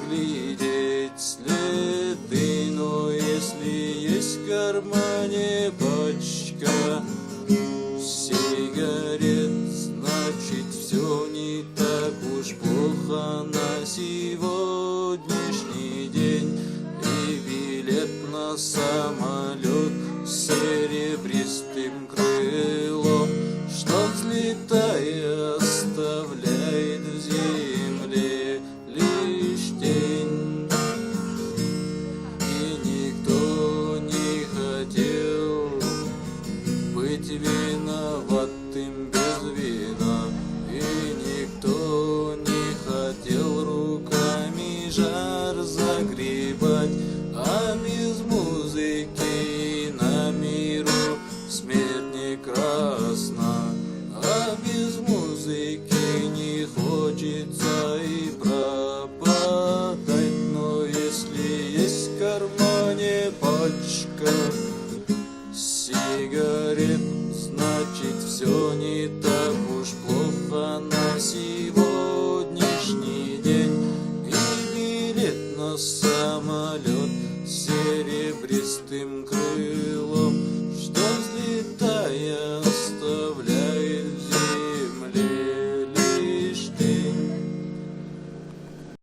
разглядеть следы, но если есть в кармане пачка сигарет, значит все не так уж плохо на сегодняшний день. И билет на самолет с серебристым крылом, что, взлетая, оставляет в земле лишь тень. И никто не хотел быть виноватым без вина, и никто не хотел руками жар загребать, а без музыки на миру смерть не красна, а без музыки не хочется и пропадать. Но если есть в кармане пачка сигарет, значит все не так уж плохо на сегодняшний день. И билет на самолет с серебристым крылом,